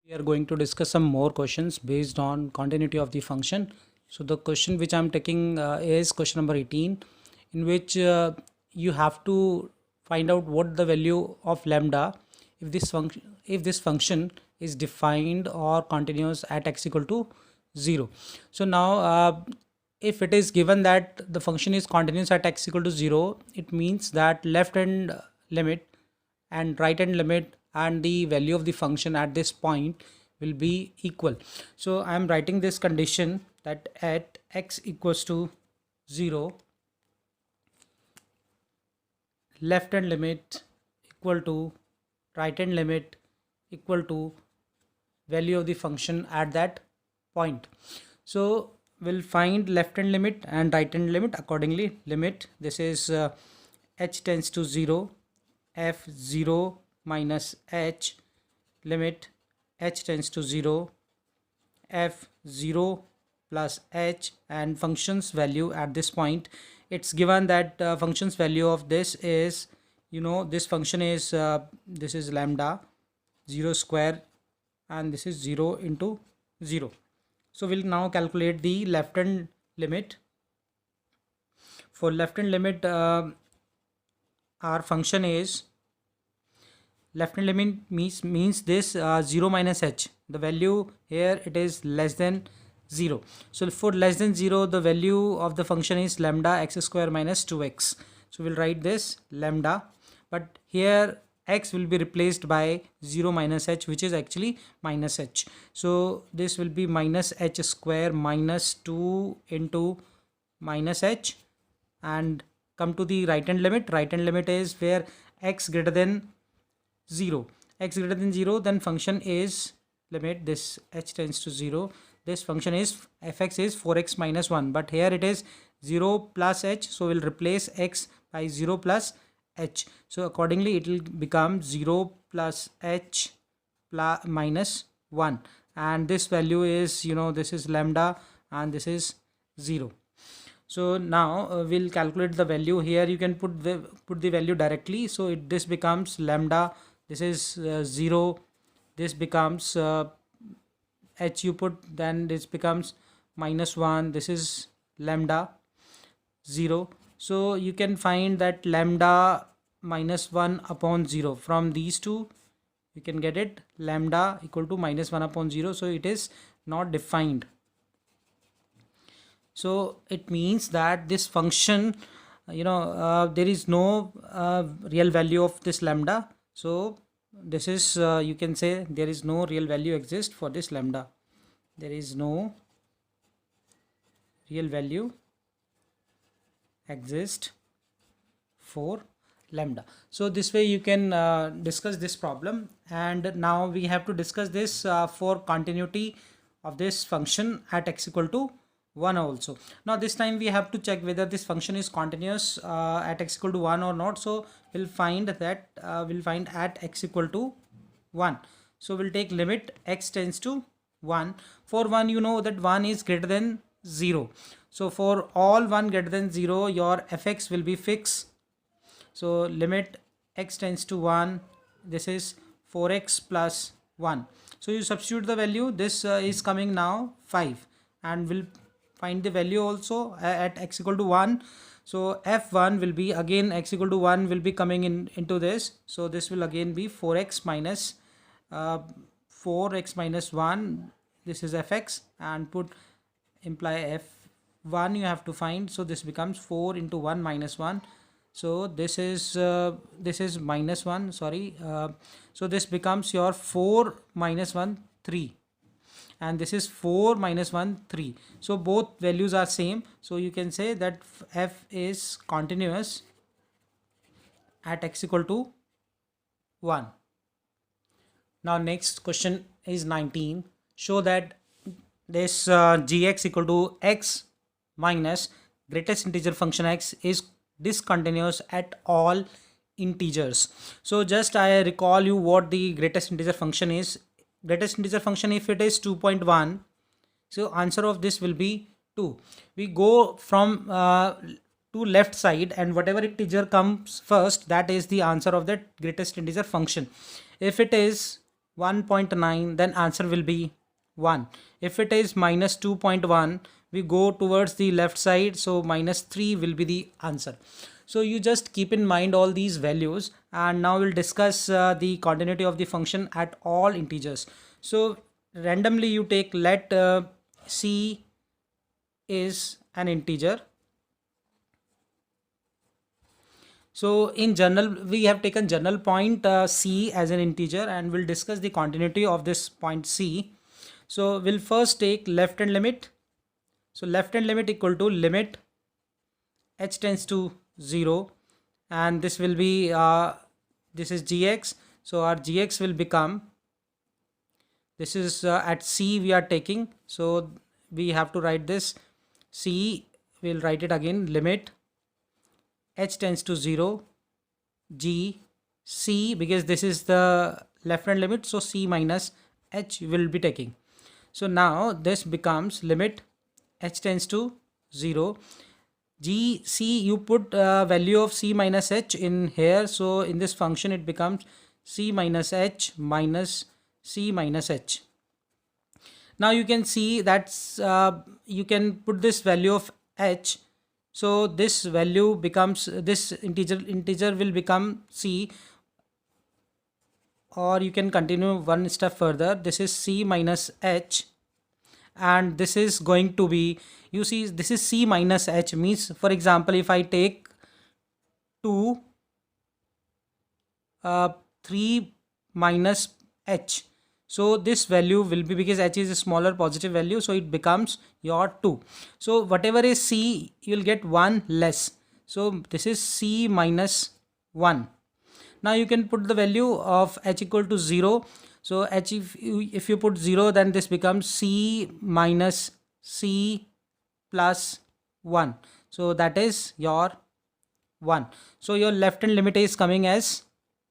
We are going to discuss some more questions based on continuity of the function. So the question which I'm taking is question number 18, in which you have to find out what the value of lambda if this function is defined or continuous at x equal to 0. So now if it is given that the function is continuous at x equal to 0, it means that left hand limit and right hand limit and the value of the function at this point will be equal. So I am writing this condition that at x equals to 0, left hand limit equal to right hand limit equal to value of the function at that point. So we'll find left hand limit and right hand limit accordingly. Limit, this is h tends to 0, f0 minus h, limit h tends to 0, f0 plus h, and function's value at this point. It's given that function's value of this is, this function is this is lambda 0 square, and this is 0 into 0. So we'll now calculate the left hand limit. For left hand limit, our function is left hand limit means this 0 minus h, the value here it is less than 0. So for less than 0, the value of the function is lambda x square minus 2x. So we'll write this lambda, but here x will be replaced by 0 minus h, which is actually minus h. So this will be minus h square minus 2 into minus h, and come to the right hand limit. Right hand limit is where x greater than 0. X greater than 0, then function is, limit this h tends to 0, this function is fx is 4x minus 1, but here it is 0 plus h, so we'll replace x by 0 plus h. So accordingly it will become 0 plus h plus minus 1, and this value is, this is lambda and this is 0. So now we'll calculate the value. Here you can put the value directly. So this becomes lambda, this is 0, this becomes h you put, then this becomes minus 1, this is lambda 0. So you can find that lambda minus 1 upon 0 from these two, you can get it lambda equal to minus 1 upon 0. So it is not defined. So it means that this function, there is no real value of this lambda. So this is, you can say there is no real value exist for this lambda. There is no real value exist for lambda. So this way you can discuss this problem. And now we have to discuss this for continuity of this function at x equal to 1 also. Now this time we have to check whether this function is continuous at x equal to 1 or not. So we'll find that we'll find at x equal to 1. So we'll take limit x tends to 1. For 1, you know that 1 is greater than 0. So for all 1 greater than 0, your fx will be fixed. So limit x tends to 1, this is 4x plus 1. So you substitute the value, this is coming now 5, and we'll find the value also at x equal to 1. So f1 will be, again x equal to 1 will be coming into this. So this will again be 4x minus 4x minus 1, this is fx, and put imply f1 you have to find. So this becomes 4 into 1 minus 1. So this is minus 1, sorry. So this becomes your 4 minus 1, 3, and this is 4 minus 1, 3. So both values are same. So you can say that f is continuous at x equal to 1. Now next question is 19. Show that this gx equal to x minus greatest integer function x is discontinuous at all integers. So just I recall you what the greatest integer function is. Greatest integer function, if it is 2.1, so answer of this will be 2. We go from to left side, and whatever integer comes first, that is the answer of that greatest integer function. If it is 1.9, then answer will be 1. If it is minus 2.1, we go towards the left side, so minus 3 will be the answer. So you just keep in mind all these values, and now we'll discuss the continuity of the function at all integers. So randomly you take, let c is an integer. So in general, we have taken general point c as an integer, and we'll discuss the continuity of this point c. So we'll first take left hand limit. So left hand limit equal to limit h tends to 0, and this will be this is gx. So our gx will become, this is at c we are taking, so we have to write this c, we'll write it again, limit h tends to 0 g c, because this is the left hand limit, so c minus h will be taking. So now this becomes limit h tends to 0 g c, you put value of c minus h in here, so in this function it becomes c minus h minus c minus h. Now you can see that's you can put this value of h, so this value becomes, this integer will become c, or you can continue one step further, this is c minus h, and this is going to be, you see this is c minus h, means for example if I take 2 3 minus h, so this value will be, because h is a smaller positive value, so it becomes your 2. So whatever is c, you will get 1 less, so this is c minus 1. Now you can put the value of h equal to 0. So h, if you put 0, then this becomes c minus c plus 1, so that is your 1. So your left hand limit is coming as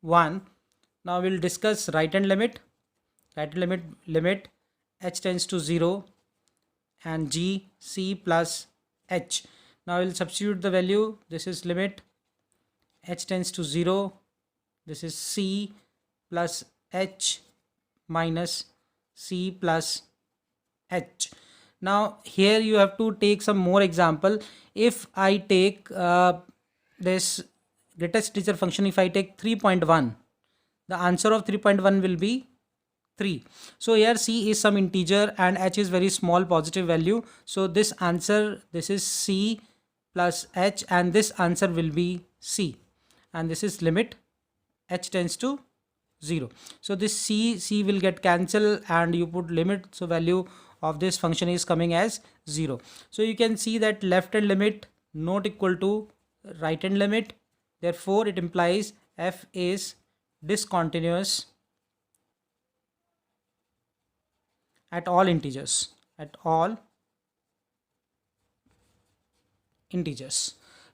1. Now we'll discuss right hand limit. Right hand limit h tends to 0 and g c plus h. Now we'll substitute the value, this is limit h tends to 0, this is c plus h minus c plus h. Now here you have to take some more example. If I take this greatest integer function, if I take 3.1, the answer of 3.1 will be 3. So here c is some integer and h is very small positive value, so this answer, this is c plus h, and this answer will be c, and this is limit h tends to 0. So this c will get cancelled and you put limit, so value of this function is coming as 0. So you can see that left hand limit not equal to right hand limit, therefore it implies f is discontinuous at all integers,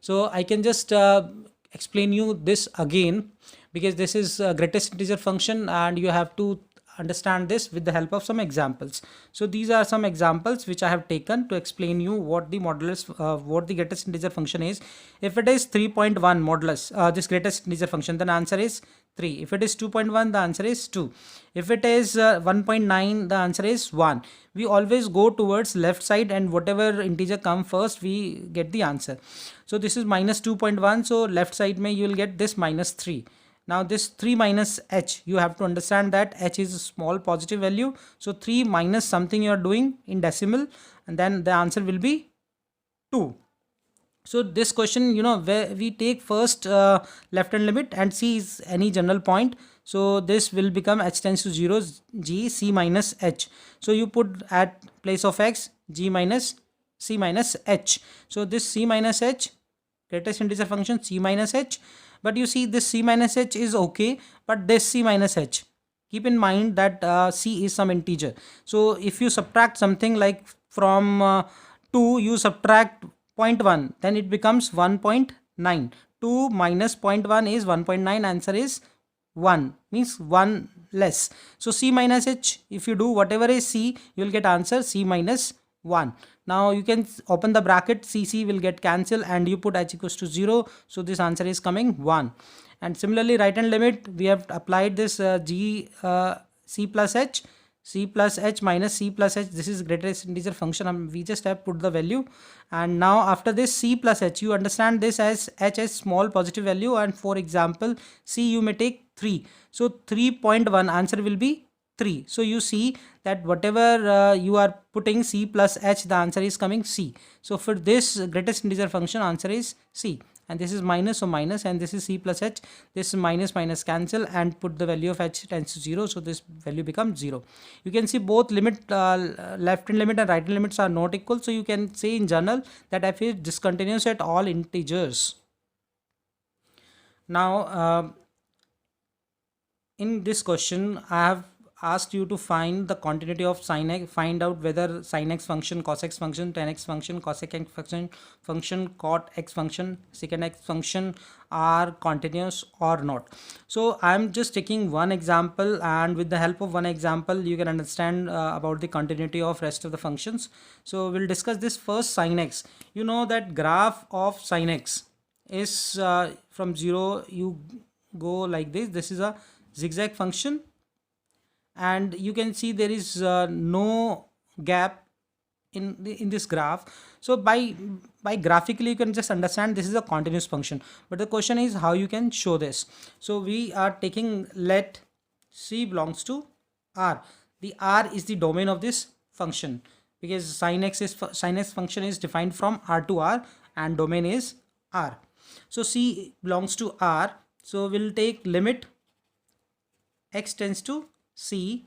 So I can just explain you this again, because this is a greatest integer function and you have to understand this with the help of some examples. So these are some examples which I have taken to explain you what the modulus, what the greatest integer function is. If it is 3.1 modulus, this greatest integer function, then answer is 3. If it is 2.1, the answer is 2. If it is 1.9, the answer is 1. We always go towards left side, and whatever integer come first, we get the answer. So this is minus 2.1, so left side mein you will get this minus 3. Now this 3 minus h, you have to understand that h is a small positive value, so 3 minus something you are doing in decimal, and then the answer will be 2. So this question, you know, where we take first left hand limit and c is any general point, so this will become h tends to 0 g c minus h. So you put at place of x g minus c minus h. So this c minus h, greatest integer function c minus h, but you see this c minus h is okay, but this c minus h, keep in mind that c is some integer. So if you subtract something like from 2, you subtract 0.1, then it becomes 1.9. 2 minus 0.1 is 1.9, answer is 1, means 1 less. So c minus h, if you do whatever is c, you will get answer c minus 1. Now you can open the bracket, cc will get cancelled and you put h equals to 0, so this answer is coming 1. And similarly right hand limit, we have applied this c plus h, c plus h minus c plus h, this is greatest integer function, we just have put the value. And now after this c plus h, you understand this as h as small positive value, and for example c you may take 3, so 3.1 answer will be 3. So you see that whatever you are putting c plus h, the answer is coming c. So for this greatest integer function, answer is c. And this is minus, so minus, and this is c plus h, this minus minus cancel and put the value of h tends to 0, so this value becomes 0. You can see both limit, left hand limit and right hand limits are not equal, so you can say in general that f is discontinuous at all integers. Now in this question I have asked you to find the continuity of sin x, find out whether sin x function, cos x function, tan x function, cosec x function, cot x function, secant x function are continuous or not. So I am just taking one example, and with the help of one example you can understand about the continuity of rest of the functions. So we'll discuss this first, sin x. You know that graph of sin x is from 0 you go like this. This is a zigzag function, and you can see there is no gap in this graph. So by graphically you can just understand this is a continuous function, but the question is how you can show this. So we are taking, let c belongs to R. The R is the domain of this function, because sin x function is defined from R to R and domain is R. So c belongs to R, so we'll take limit x tends to c,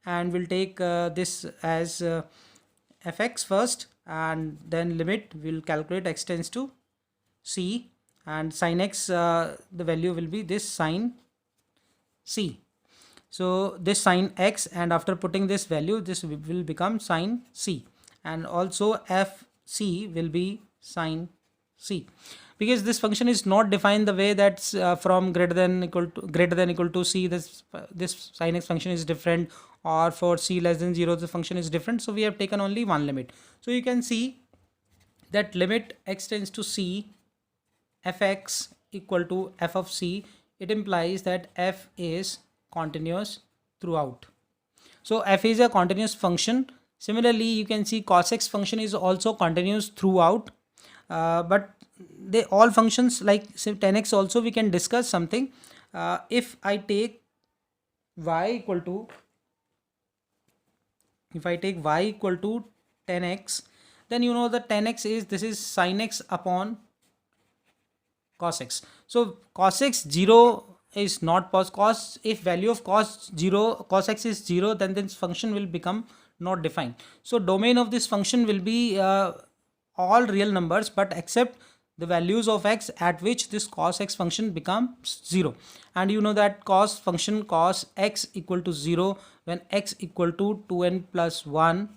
and we'll take this as fx first, and then limit we'll calculate x tends to c, and sin x the value will be this sin c. So this sin x, and after putting this value this will become sin c, and also fc will be sin c, because this function is not defined the way that's from greater than equal to c, this sin x function is different, or for c less than 0 the function is different. So we have taken only one limit. So you can see that limit x tends to c fx equal to f of c, it implies that f is continuous throughout. So f is a continuous function. Similarly you can see cos x function is also continuous throughout, but they all functions like say 10x also we can discuss something. If I take y equal to 10x, then you know the 10x is, this is sin x upon cos x. So cos x 0 is not cos, if value of cos x is 0, then this function will become not defined. So domain of this function will be all real numbers, but except the values of x at which this cos x function becomes 0. And you know that cos function cos x equal to 0 when x equal to 2n plus 1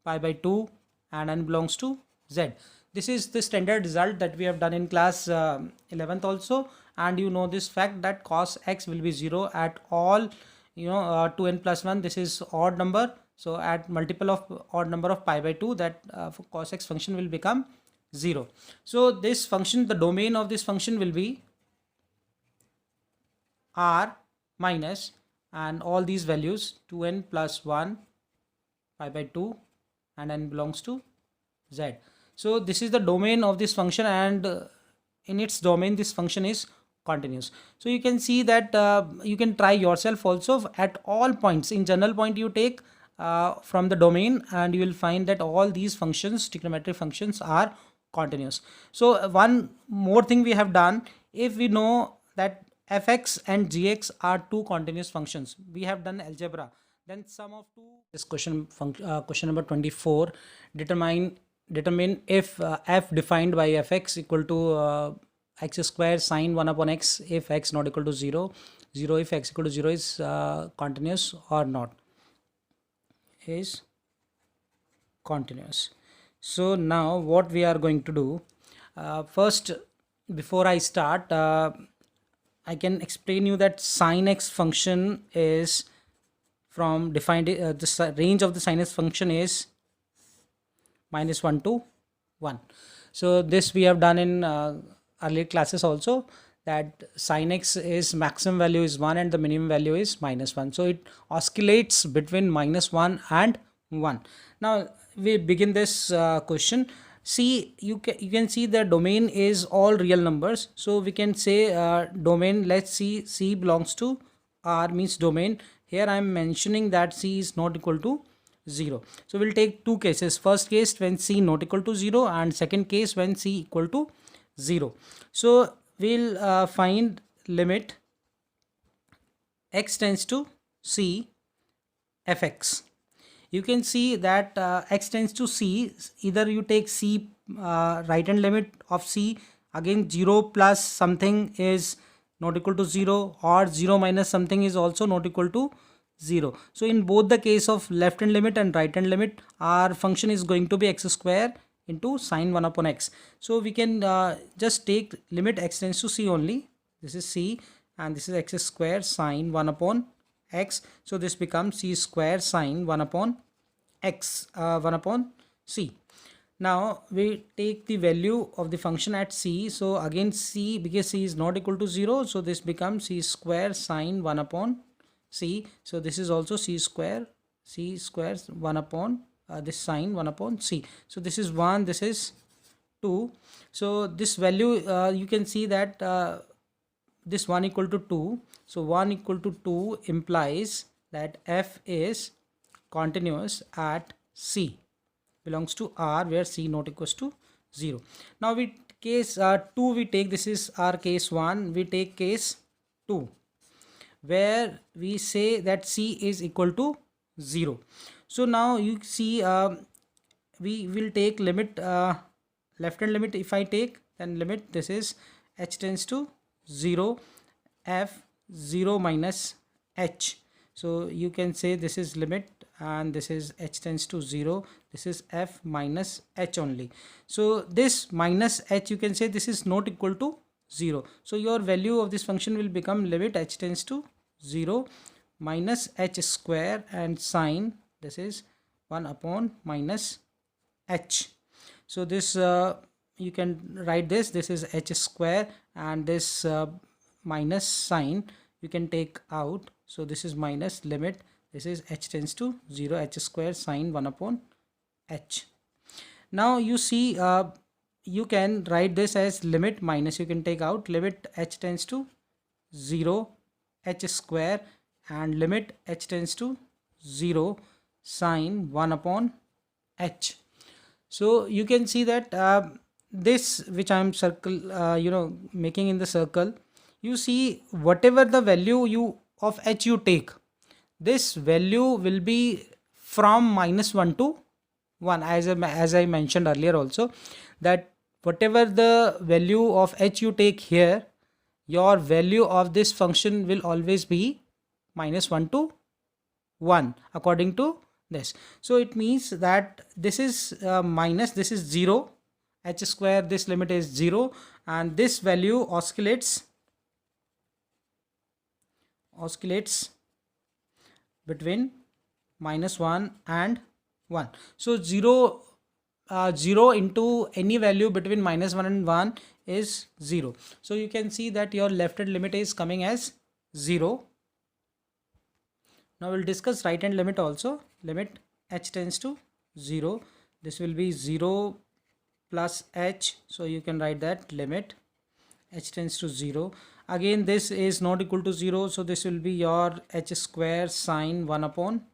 pi by 2 and n belongs to z. This is the standard result that we have done in class 11th also, and you know this fact that cos x will be 0 at all, 2n plus 1, this is odd number, so at multiple of odd number of pi by 2, that cos x function will become 0. So this function, the domain of this function will be R minus and all these values 2n plus 1 pi by 2 and n belongs to z. So this is the domain of this function, and in its domain this function is continuous. So you can see that you can try yourself also at all points. In general point you take from the domain, and you will find that all these functions, trigonometric functions, are continuous. So one more thing we have done, if we know that fx and gx are two continuous functions, we have done algebra, then sum of two, this question number 24, determine if f defined by fx equal to x square sine 1 upon x if x not equal to 0, 0 if x equal to 0 is continuous or not, is continuous. So now what we are going to do, first before I start, I can explain you that sin x function is from defined, the range of the sin x function is -1 to 1. So this we have done in earlier classes also, that sin x is maximum value is 1 and the minimum value is -1. So it oscillates between -1 and 1. Now we begin this question. See, you can see the domain is all real numbers. So we can say domain, let's see, C belongs to R means domain. Here I am mentioning that C is not equal to 0. So we'll take two cases. First case when C not equal to 0 and second case when C equal to 0. So we'll find limit x tends to C fx. You can see that x tends to C, either you take C right hand limit of C, again 0 plus something is not equal to 0, or 0 minus something is also not equal to 0. So in both the case of left hand limit and right hand limit, our function is going to be x square into sine 1 upon x. So we can just take limit x tends to C only. This is C and this is x square sine 1 upon x. So this becomes C square sine 1 upon x, 1 upon C. Now we take the value of the function at C. So again C, because C is not equal to 0, so this becomes C square sine 1 upon C. So this is also C square 1 upon this sine 1 upon C. So this is 1, this is 2. So this value you can see that this 1 equal to 2. So 1 equal to 2 implies that f is continuous at C belongs to R, where C not equals to 0. Now we case 2 we take, this is our case 1, we take case 2 where we say that C is equal to 0. So now you see we will take limit left hand limit. If I take, then limit, this is h tends to 0 f 0 minus h. So you can say this is limit and this is h tends to 0, this is f minus h only. So this minus h, you can say this is not equal to 0. So your value of this function will become limit h tends to 0 minus h square and sine, this is 1 upon minus h. So this you can write this is h square and this minus sine you can take out. So this is minus limit, this is h tends to 0 h square sine 1 upon h. Now you see you can write this as limit minus, you can take out limit h tends to 0 h square and limit h tends to 0 sine 1 upon h. So you can see that this which I am making in the circle, you see whatever the value you of h you take, this value will be from -1 to 1, as I mentioned earlier also, that whatever the value of h you take here, your value of this function will always be -1 to 1 according to this. So it means that this is minus, this is 0 h square, this limit is 0 and this value oscillates between -1 and 1. So 0 into any value between -1 and 1 is 0. So you can see that your left hand limit is coming as 0. Now we'll discuss right hand limit also. Limit h tends to 0, this will be 0 plus h. So you can write that limit h tends to 0. Again this is not equal to 0, so this will be your h square sine 1 upon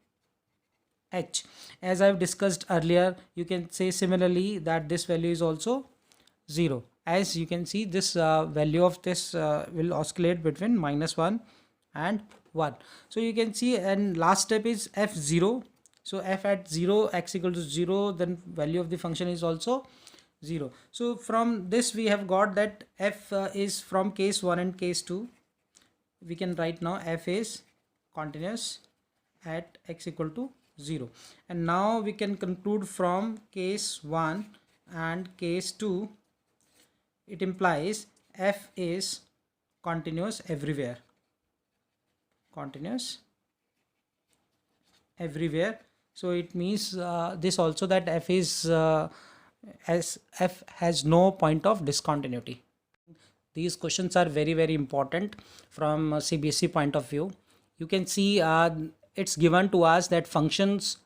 h. As I've discussed earlier, you can say similarly that this value is also 0. As you can see, this value of this will oscillate between -1 and 1. So you can see, and last step is f0. So f at 0, x equal to 0, then value of the function is also 0. So from this we have got that f is from case 1 and case 2. We can write now f is continuous at x equal to 0. And now we can conclude from case 1 and case 2, it implies f is continuous everywhere. Continuous everywhere. So it means this also, that f is as f has no point of discontinuity. These questions are very important from CBSE point of view. You can see it's given to us that functions,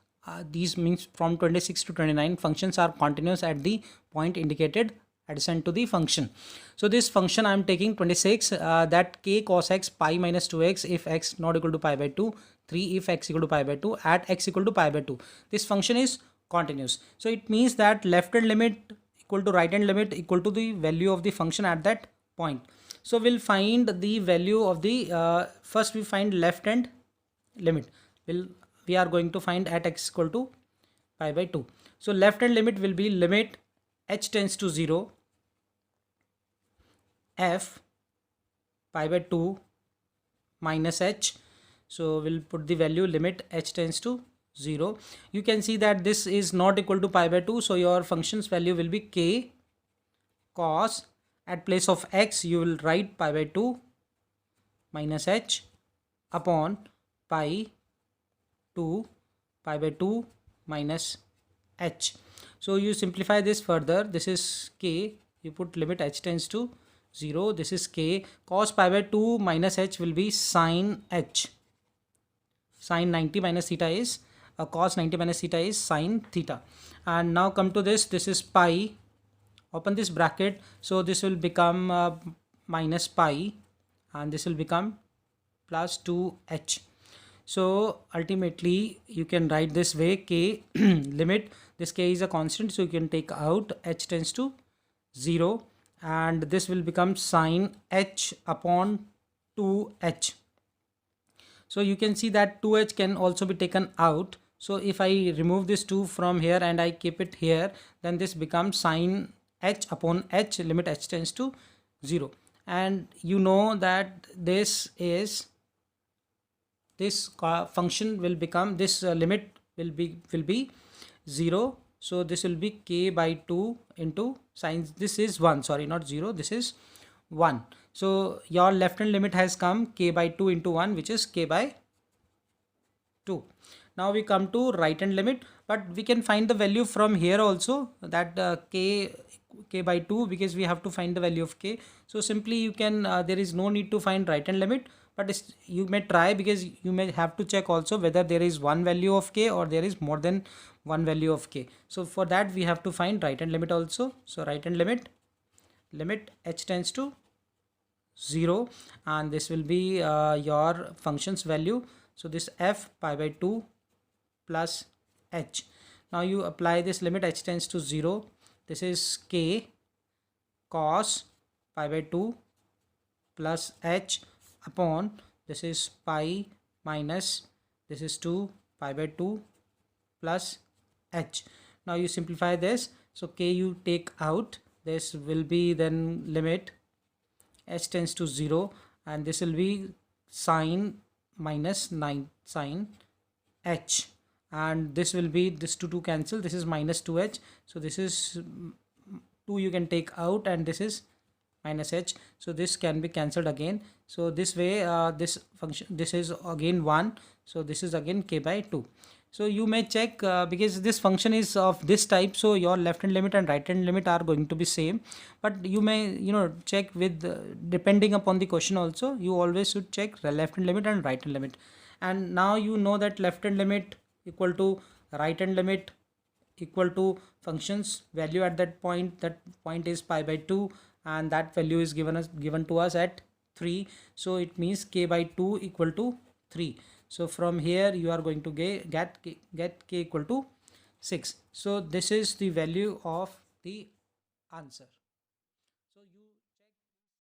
these means from 26 to 29 functions are continuous at the point indicated adjacent to the function. So this function I am taking 26, that k cos x pi minus 2x if x not equal to pi by 2, 3 if x equal to pi by 2, at x equal to pi by 2. This function is continuous. So it means that left hand limit equal to right hand limit equal to the value of the function at that point. So we'll find the value of the first we find left hand limit. We are going to find at x equal to pi by 2. So left hand limit will be limit h tends to 0 f pi by 2 minus h. So we'll put the value limit h tends to 0. You can see that this is not equal to pi by 2, so your function's value will be k cos, at place of x you will write pi by 2 minus h upon pi 2 pi by 2 minus h. So you simplify this further. This is k, you put limit h tends to 0. This is k cos pi by 2 minus h will be sine h. Sine 90 minus theta is cos 90 minus theta is sine theta. And now come to this. This is pi. Open this bracket. So this will become minus pi, and this will become plus 2h. So ultimately you can write this way: k limit, this k is a constant, so you can take out h tends to 0, and this will become sine h upon 2h. So you can see that 2h can also be taken out. So if I remove this 2 from here and I keep it here, then this becomes sine h upon h, limit h tends to 0. And you know that this function will become, this limit will be 0. So this will be k by 2 into sine, this is 1, sorry, not 0, this is 1. So your left hand limit has come k by 2 into 1, which is k by 2. Now we come to right hand limit, but we can find the value from here also, that k by 2, because we have to find the value of k. So simply you can, there is no need to find right hand limit, but you may try, because you may have to check also whether there is one value of k or there is more than one value of k. So for that we have to find right hand limit also. So right hand limit h tends to 0, and this will be your function's value. So this f pi by 2 plus h. Now you apply this limit h tends to 0. This is k cos pi by 2 plus h upon, this is pi minus, this is 2 pi by 2 plus h. Now you simplify this. So k you take out, this will be then limit h tends to 0, and this will be sine minus 9 sine h, and this will be, this 2 cancel, this is minus 2h. So this is 2 you can take out, and this is minus h, so this can be cancelled again. So this way this function, this is again 1, so this is again k by 2. So you may check, because this function is of this type, so your left hand limit and right hand limit are going to be same, but you may check with depending upon the question also. You always should check the left hand limit and right hand limit. And now you know that left hand limit equal to right hand limit equal to function's value at that point is pi by 2, and that value is given to us at 3. So it means k by 2 equal to 3. So from here you are going to get k equal to 6. So this is the value of the answer. So you